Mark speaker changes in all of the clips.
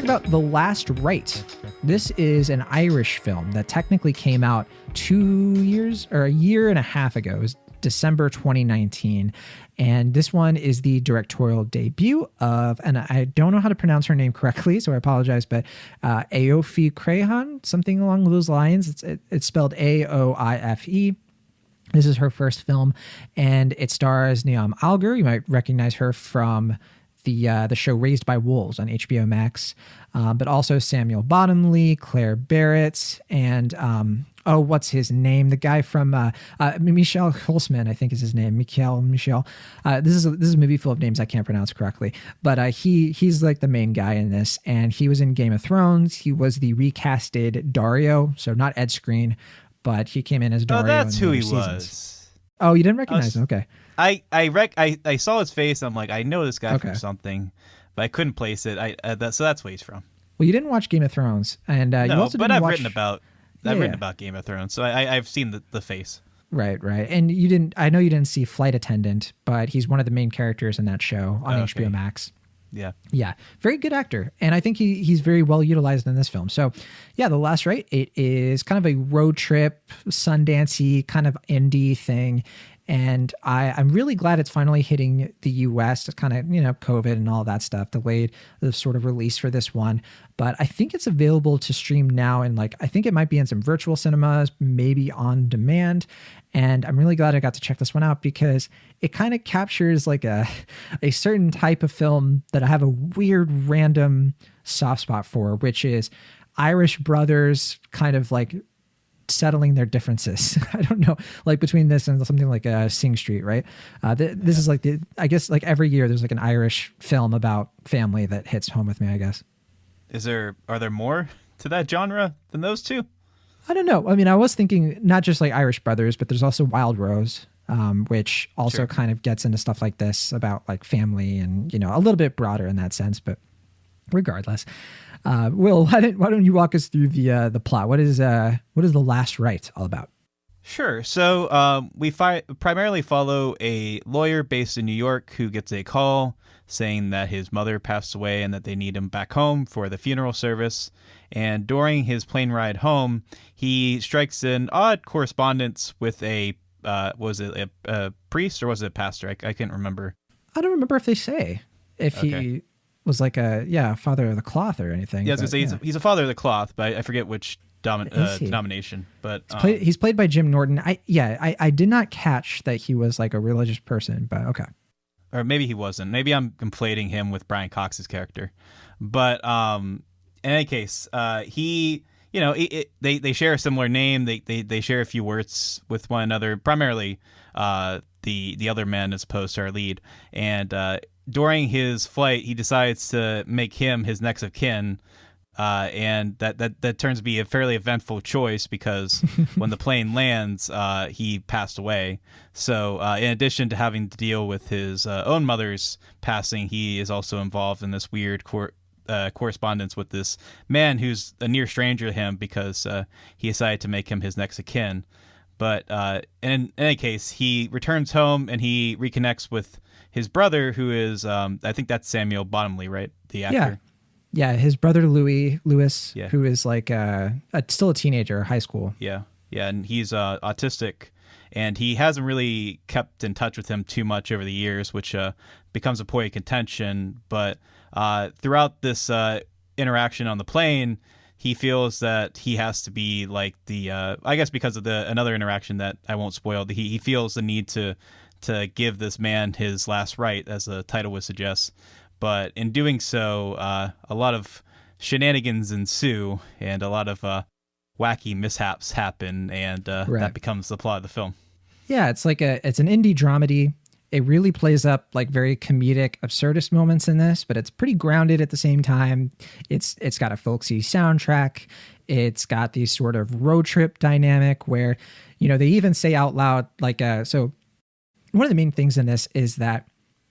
Speaker 1: about The Last Rite. This is an Irish film that technically came out 2 years or a year and a half ago. It was December 2019. And this one is the directorial debut of, and I don't know how to pronounce her name correctly, so I apologize, but Aoife Crehan, something along those lines. It's spelled Aoife. This is her first film, and it stars Niamh Algar. You might recognize her from the show Raised by Wolves on HBO Max, but also Samuel Bottomley, Claire Barrett, and what's his name? The guy from Michiel Huisman, I think is his name. Michiel. This is a movie full of names I can't pronounce correctly, but he's like the main guy in this, and he was in Game of Thrones. He was the recasted Dario, so not Ed Skrein, but he came in as Dario.
Speaker 2: Oh, that's
Speaker 1: in
Speaker 2: who he
Speaker 1: seasons.
Speaker 2: was.
Speaker 1: Oh, you didn't recognize him? Okay.
Speaker 2: I saw his face. I'm like, I know this guy from something, but I couldn't place it. So that's where he's from.
Speaker 1: Well, you didn't watch Game of Thrones, and you also
Speaker 2: but
Speaker 1: didn't
Speaker 2: I've
Speaker 1: watch...
Speaker 2: written about Game of Thrones, so I've seen the face.
Speaker 1: Right. And you didn't. I know you didn't see Flight Attendant, but he's one of the main characters in that show on HBO Max. Yeah, very good actor, and I think he's very well utilized in this film. So, yeah, The Last Rite. It is kind of a road trip, Sundance-y kind of indie thing. And I'm really glad it's finally hitting the U.S. It's kind of, COVID and all that stuff delayed the sort of release for this one. But I think it's available to stream now. And I think it might be in some virtual cinemas, maybe on demand. And I'm really glad I got to check this one out because it kind of captures like a certain type of film that I have a weird random soft spot for, which is Irish brothers kind of like settling their differences. I don't know, like between this and something like Sing Street, right? This is like I guess like every year there's like an Irish film about family that hits home with me, I guess.
Speaker 2: Are there more to that genre than those two?
Speaker 1: I don't know. I mean, I was thinking not just like Irish Brothers, but there's also Wild Rose, which also kind of gets into stuff like this about like family and, a little bit broader in that sense, but regardless. Will, why don't you walk us through the plot? What is The Last Rite all about?
Speaker 2: Sure. So we primarily follow a lawyer based in New York who gets a call saying that his mother passed away and that they need him back home for the funeral service. And during his plane ride home, he strikes an odd correspondence with was it a priest or was it a pastor? I can't remember.
Speaker 1: I don't remember if they say he was like a father of the cloth or anything.
Speaker 2: Yeah, I was gonna say he's a father of the cloth, but I forget which denomination. But
Speaker 1: he's played by Jim Norton. I did not catch that he was like a religious person, but okay.
Speaker 2: Or maybe he wasn't. Maybe I'm conflating him with Brian Cox's character. But in any case, he, they share a similar name. They share a few words with one another. Primarily, the other men as opposed to our lead. And during his flight, he decides to make him his next of kin. And that turns to be a fairly eventful choice because when the plane lands, he passed away. So in addition to having to deal with his own mother's passing, he is also involved in this weird correspondence with this man who's a near stranger to him because he decided to make him his next of kin. But in any case, he returns home and he reconnects with his brother, who is, I think that's Samuel Bottomley, right? The actor.
Speaker 1: Yeah, his brother Louis, who is like still a teenager, high school.
Speaker 2: Yeah, and he's autistic, and he hasn't really kept in touch with him too much over the years, which becomes a point of contention. But throughout this interaction on the plane, he feels that he has to be like I guess because of another interaction that I won't spoil, he feels the need to give this man his last rite, as the title would suggest. But in doing so, a lot of shenanigans ensue and a lot of wacky mishaps happen, and that becomes the plot of the film.
Speaker 1: Yeah, it's like it's an indie dramedy. It really plays up like very comedic, absurdist moments in this, but it's pretty grounded at the same time. It's got a folksy soundtrack. It's got these sort of road trip dynamic where, they even say out loud, like, so one of the main things in this is that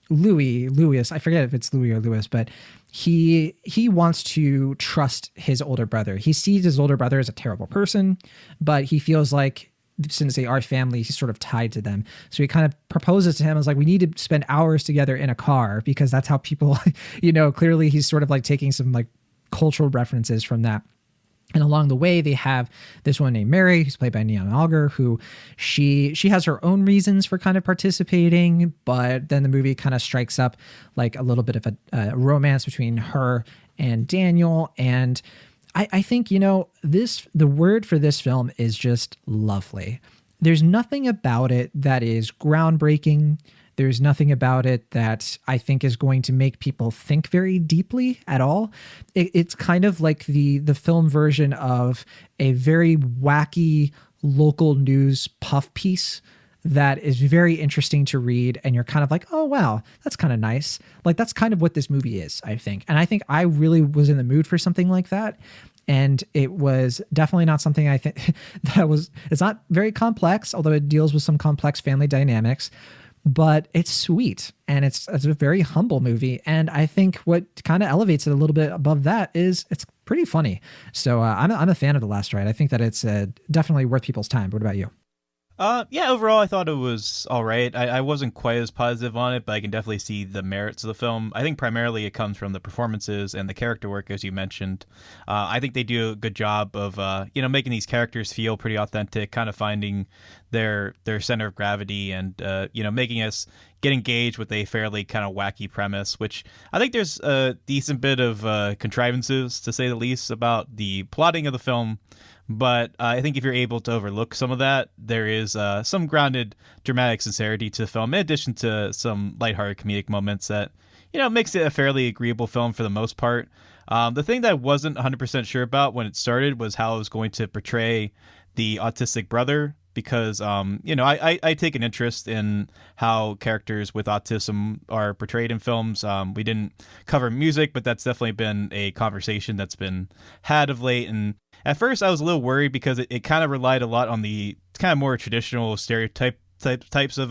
Speaker 1: Louis, I forget if it's Louis or Louis, but he wants to trust his older brother. He sees his older brother as a terrible person, but he feels like since they are family, he's sort of tied to them. So he kind of proposes to him as like, we need to spend hours together in a car because that's how people, clearly he's sort of like taking some like cultural references from that. And along the way, they have this one named Mary, who's played by Niamh Algar, who she has her own reasons for kind of participating, but then the movie kind of strikes up like a little bit of a romance between her and Daniel. And I think, the word for this film is just lovely. There's nothing about it that is groundbreaking. There's nothing about it that I think is going to make people think very deeply at all. It's kind of like the film version of a very wacky local news puff piece that is very interesting to read. And you're kind of like, oh, wow, that's kind of nice. Like, that's kind of what this movie is, I think. And I think I really was in the mood for something like that. And it was definitely not something I think it's not very complex, although it deals with some complex family dynamics. But it's sweet, and it's a very humble movie. And I think what kind of elevates it a little bit above that is it's pretty funny. So I'm a fan of The Last Ride. I think that it's definitely worth people's time. What about you?
Speaker 2: Yeah, overall, I thought it was all right. I wasn't quite as positive on it, but I can definitely see the merits of the film. I think primarily it comes from the performances and the character work, as you mentioned. I think they do a good job of, making these characters feel pretty authentic, kind of finding their center of gravity and, making us get engaged with a fairly kind of wacky premise, which I think there's a decent bit of contrivances, to say the least, about the plotting of the film. But I think if you're able to overlook some of that, there is some grounded dramatic sincerity to the film, in addition to some lighthearted comedic moments that, makes it a fairly agreeable film for the most part. The thing that I wasn't 100% sure about when it started was how it was going to portray the autistic brother, because, I take an interest in how characters with autism are portrayed in films. We didn't cover music, but that's definitely been a conversation that's been had of late. And at first I was a little worried because it kind of relied a lot on the kind of more traditional types of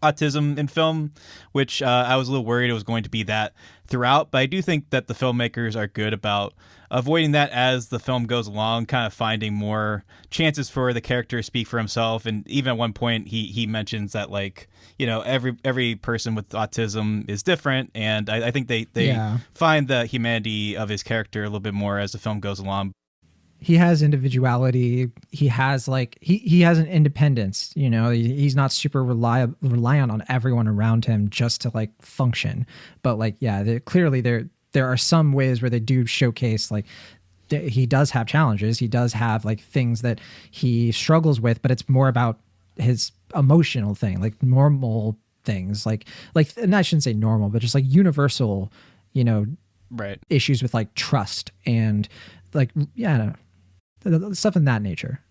Speaker 2: autism in film, which I was a little worried it was going to be that throughout. But I do think that the filmmakers are good about avoiding that as the film goes along, kind of finding more chances for the character to speak for himself. And even at one point he mentions that, like, every person with autism is different. And I think they find the humanity of his character a little bit more as the film goes along.
Speaker 1: He has individuality. He has he has an independence. He's not super reliant on everyone around him just to function. But clearly there are some ways where they do showcase he does have challenges. He does have things that he struggles with, but it's more about his emotional thing, normal things, and I shouldn't say normal, but just universal,
Speaker 2: right,
Speaker 1: issues with trust and stuff in that nature.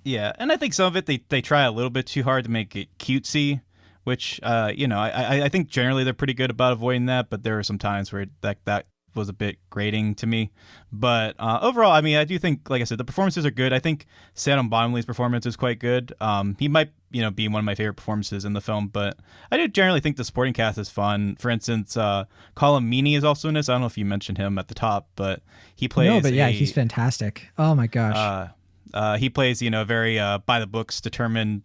Speaker 2: Yeah, and I think some of it they try a little bit too hard to make it cutesy, which I think generally they're pretty good about avoiding that, but there are some times where that was a bit grating to me. But overall, I mean, I do think, like I said, the performances are good. I think Sam Bottomley's performance is quite good. He might be one of my favorite performances in the film, but I do generally think the supporting cast is fun. For instance, Colm Meaney is also in this. I don't know if you mentioned him at the top, but he plays.
Speaker 1: No, but yeah, he's fantastic. Oh my gosh.
Speaker 2: He plays a very by the books, determined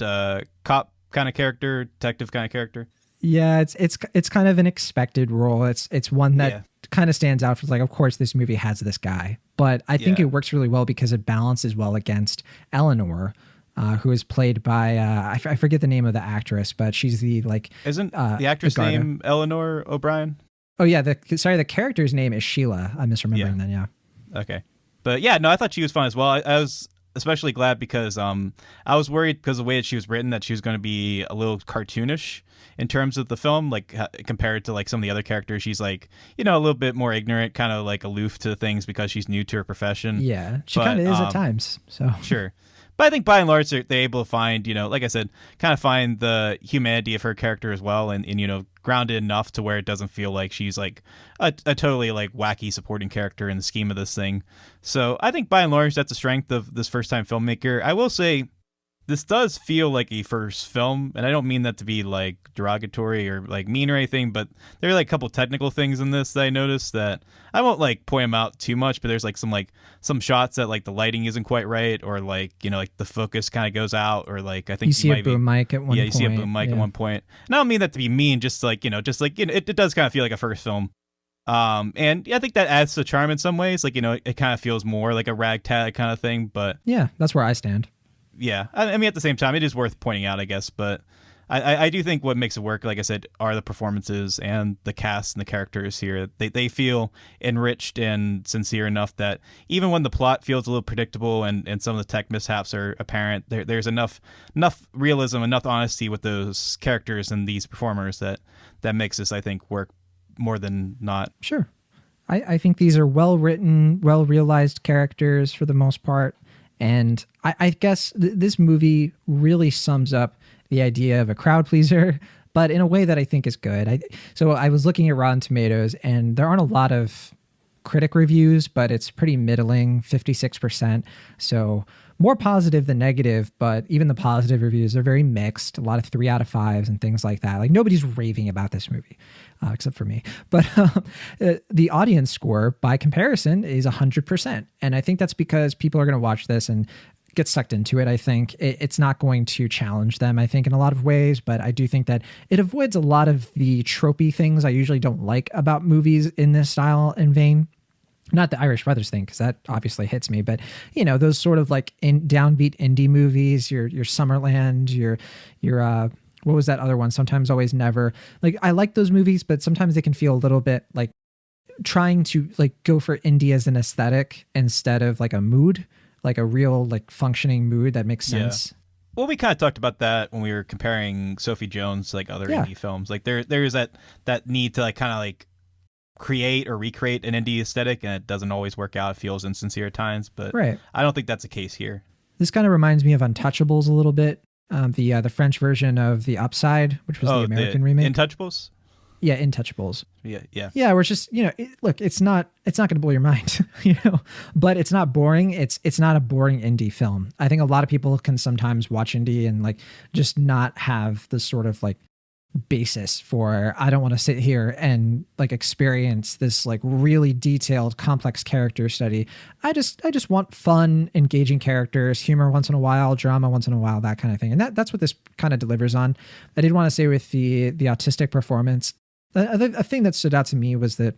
Speaker 2: cop kind of character, detective kind of character.
Speaker 1: Yeah, it's kind of an expected role. It's one that kind of stands out for of course this movie has this guy, but I think it works really well because it balances well against Eleanor, who is played by I forget the name of the actress, but she's the
Speaker 2: isn't the actress name Eleanor O'Brien?
Speaker 1: Oh yeah, the character's name is Sheila. I'm misremembering then. Yeah.
Speaker 2: Okay, but yeah, no, I thought she was fun as well. I was especially glad because I was worried because of the way that she was written that she was going to be a little cartoonish in terms of the film, compared to some of the other characters. She's a little bit more ignorant, kind of aloof to things because she's new to her profession.
Speaker 1: Yeah, she kind of is at times. So
Speaker 2: sure. But I think by and large they're able to find, like I said, kind of find the humanity of her character as well, and grounded enough to where it doesn't feel like she's a totally wacky supporting character in the scheme of this thing. So I think by and large that's a strength of this first time filmmaker. I will say this does feel like a first film, and I don't mean that to be derogatory or mean or anything, but there are a couple technical things in this that I noticed that I won't point them out too much, but there's some shots that the lighting isn't quite right, or the focus kind of goes out, or I think
Speaker 1: you see a boom mic at one point.
Speaker 2: Yeah, you see a boom mic at one point. And I don't mean that to be mean, just it does kind of feel like a first film. And I think that adds to the charm in some ways. Like, it kind of feels more like a ragtag kind of thing. But
Speaker 1: yeah, that's where I stand.
Speaker 2: Yeah, I mean, at the same time, it is worth pointing out, I guess. But I do think what makes it work, like I said, are the performances and the cast and the characters here. They feel enriched and sincere enough that even when the plot feels a little predictable and some of the tech mishaps are apparent, there's enough realism, enough honesty with those characters and these performers that makes this, I think, work more than not.
Speaker 1: Sure. I think these are well-written, well-realized characters for the most part. And I guess this movie really sums up the idea of a crowd pleaser, but in a way that I think is good. So I was looking at Rotten Tomatoes, and there aren't a lot of critic reviews, but it's pretty middling, 56%. So more positive than negative, but even the positive reviews are very mixed. A lot of 3 out of 5s and things like that. Like, nobody's raving about this movie, except for me. But the audience score, by comparison, is 100%. And I think that's because people are going to watch this and get sucked into it. I think it's not going to challenge them, I think, in a lot of ways, but I do think that it avoids a lot of the tropey things I usually don't like about movies in this style and vein. Not the Irish Brothers thing, because that obviously hits me, but those sort of like downbeat indie movies, your Summerland, your what was that other one? Sometimes, Always, Never. Like, I like those movies, but sometimes they can feel a little bit like trying to like go for indie as an aesthetic instead of like a mood, like a real like functioning mood that makes sense. Yeah.
Speaker 2: Well, we kind of talked about that when we were comparing Sophie Jones to like other indie films. Like there is that need to like kind of like create or recreate an indie aesthetic, and it doesn't always work out. It feels insincere at times, but I don't think that's the case here.
Speaker 1: This kind of reminds me of Untouchables a little bit. The French version of The Upside, which was the American remake.
Speaker 2: Intouchables?
Speaker 1: Yeah, Intouchables.
Speaker 2: Yeah.
Speaker 1: Where it's just, look, it's not going to blow your mind, but it's not boring. It's not a boring indie film. I think a lot of people can sometimes watch indie and like just not have the sort of like basis for, I don't want to sit here and like experience this like really detailed, complex character study. I just want fun, engaging characters, humor once in a while, drama once in a while, that kind of thing. And that's what this kind of delivers on. I did want to say with the autistic performance, a thing that stood out to me was that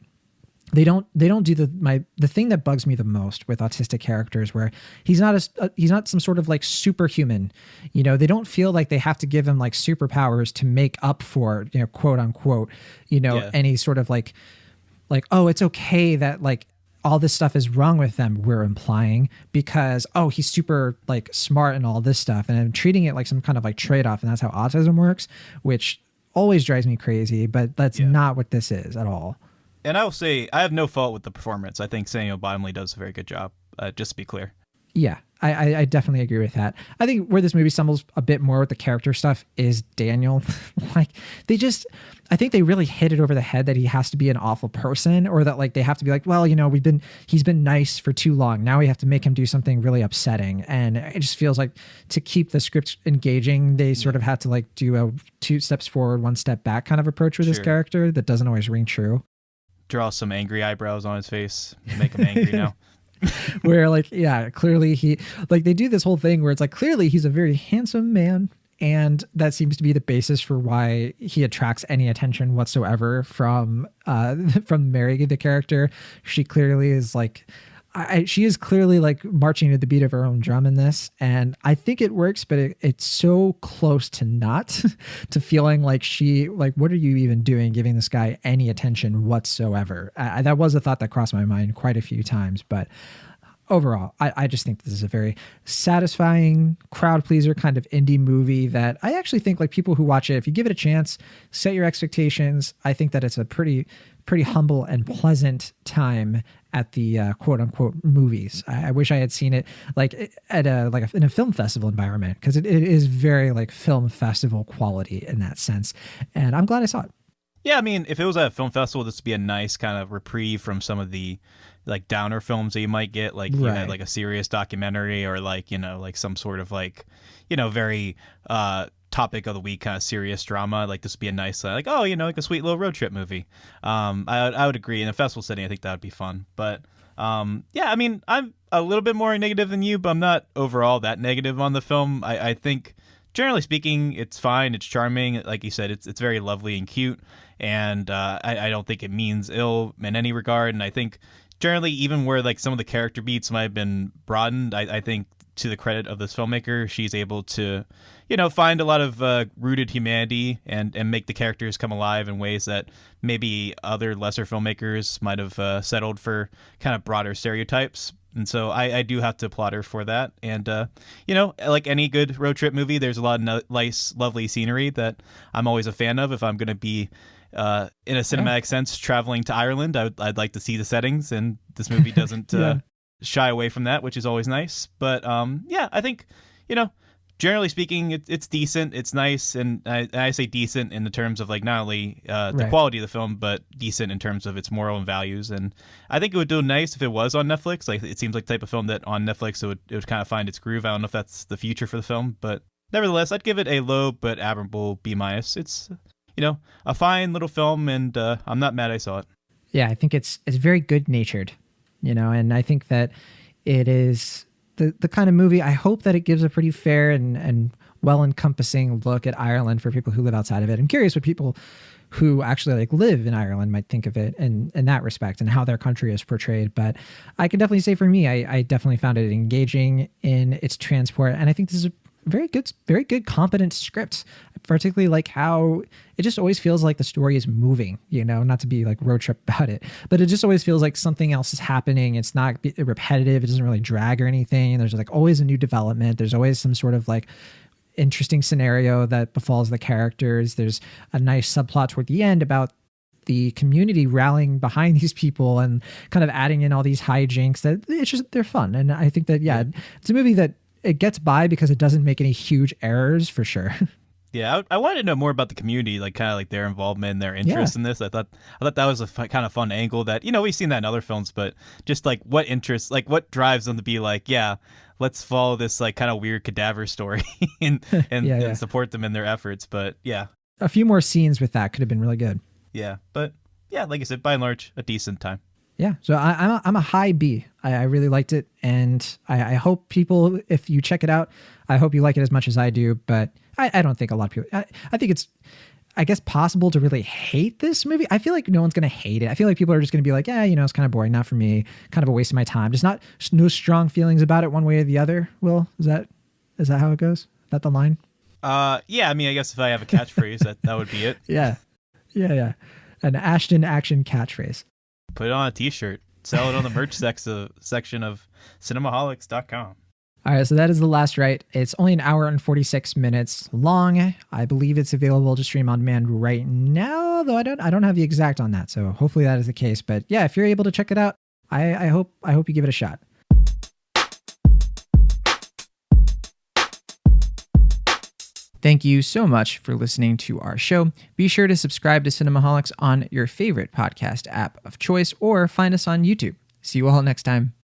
Speaker 1: they don't do the thing that bugs me the most with autistic characters, where he's not some sort of like superhuman. They don't feel like they have to give him like superpowers to make up for, quote unquote, any sort of like, oh, it's okay that like all this stuff is wrong with them, we're implying, because, oh, he's super like smart and all this stuff, and I'm treating it like some kind of like trade-off, and that's how autism works, which always drives me crazy, but that's not what this is at all.
Speaker 2: And I will say, I have no fault with the performance. I think Samuel Bottomley does a very good job, just to be clear.
Speaker 1: Yeah, I definitely agree with that. I think where this movie stumbles a bit more with the character stuff is Daniel. I think they really hit it over the head that he has to be an awful person, or that like they have to be like, well, he's been nice for too long. Now we have to make him do something really upsetting. And it just feels like to keep the script engaging, they sort of had to like do a 2 steps forward, 1 step back kind of approach with this character that doesn't always ring true.
Speaker 2: Draw some angry eyebrows on his face, make him angry now.
Speaker 1: Where like, yeah, clearly they do this whole thing where it's like, clearly he's a very handsome man, and that seems to be the basis for why he attracts any attention whatsoever from Mary, the character. She clearly is like, she is clearly like marching to the beat of her own drum in this, and I think it works, but it's so close to not to feeling like what are you even doing giving this guy any attention whatsoever? That was a thought that crossed my mind quite a few times, but overall, I just think this is a very satisfying crowd pleaser kind of indie movie that I actually think like people who watch it, if you give it a chance, set your expectations, I think that it's a pretty humble and pleasant time at the quote unquote movies. I wish I had seen it like at in a film festival environment, because it is very like film festival quality in that sense. And I'm glad I saw it.
Speaker 2: Yeah, I mean, if it was at a film festival, this would be a nice kind of reprieve from some of the like downer films that you might get, like you had like a serious documentary, or like like some sort of like very topic of the week kind of serious drama. Like this would be a nice like like a sweet little road trip movie. I would agree, in a festival setting I think that would be fun. But yeah, I mean, I'm a little bit more negative than you, but I'm not overall that negative on the film. I think generally speaking, it's fine. It's charming. Like you said, it's very lovely and cute. And I don't think it means ill in any regard. And I think generally, even where like some of the character beats might have been broadened, I think to the credit of this filmmaker, she's able to, find a lot of rooted humanity and make the characters come alive in ways that maybe other lesser filmmakers might have settled for kind of broader stereotypes. And so I do have to applaud her for that. And, like any good road trip movie, there's a lot of nice, lovely scenery that I'm always a fan of. If I'm going to be, in a cinematic sense, traveling to Ireland, I'd like to see the settings. And this movie doesn't shy away from that, which is always nice. But, I think, generally speaking, it's decent. It's nice. And I say decent in the terms of like not only the quality of the film, but decent in terms of its moral and values. And I think it would do nice if it was on Netflix. Like it seems like the type of film that on Netflix it would kind of find its groove. I don't know if that's the future for the film, but nevertheless, I'd give it a low but admirable B-. It's a fine little film, and I'm not mad I saw it.
Speaker 1: Yeah, I think it's very good natured, and I think that it is the kind of movie, I hope that it gives a pretty fair and well-encompassing look at Ireland for people who live outside of it. I'm curious what people who actually like live in Ireland might think of it in that respect and how their country is portrayed. But I can definitely say for me, I definitely found it engaging in its transport. And I think this is a very good, competent script, particularly like how it just always feels like the story is moving, not to be like road trip about it, but it just always feels like something else is happening. It's not repetitive. It doesn't really drag or anything. There's like always a new development. There's always some sort of like interesting scenario that befalls the characters. There's a nice subplot toward the end about the community rallying behind these people and kind of adding in all these hijinks that they're fun. And I think that, it's a movie that it gets by because it doesn't make any huge errors for sure.
Speaker 2: Yeah, I wanted to know more about the community, like kind of like their involvement and their interest in this. I thought that was a kind of fun angle that, we've seen that in other films, but just like what interests, like what drives them to be like, let's follow this like kind of weird cadaver story and support them in their efforts. But
Speaker 1: a few more scenes with that could have been really good.
Speaker 2: Yeah, but like I said, by and large, a decent time.
Speaker 1: Yeah, so I'm a high B. I really liked it, and I hope people, if you check it out, I hope you like it as much as I do. But I don't think a lot of people. I think it's, I guess, possible to really hate this movie. I feel like no one's gonna hate it. I feel like people are just gonna be like, it's kind of boring, not for me, kind of a waste of my time. Just no strong feelings about it one way or the other. Will, is that how it goes? Is that the line?
Speaker 2: Yeah. I mean, I guess if I have a catchphrase, that would be it.
Speaker 1: Yeah. An Ashton action catchphrase.
Speaker 2: Put it on a t-shirt. Sell it on the merch section of cinemaholics.com.
Speaker 1: All right, so that is The Last Rite. It's only an hour and 46 minutes long. I believe it's available to stream on demand right now, though I don't have the exact on that. So hopefully that is the case. But yeah, if you're able to check it out, I hope you give it a shot. Thank you so much for listening to our show. Be sure to subscribe to Cinemaholics on your favorite podcast app of choice or find us on YouTube. See you all next time.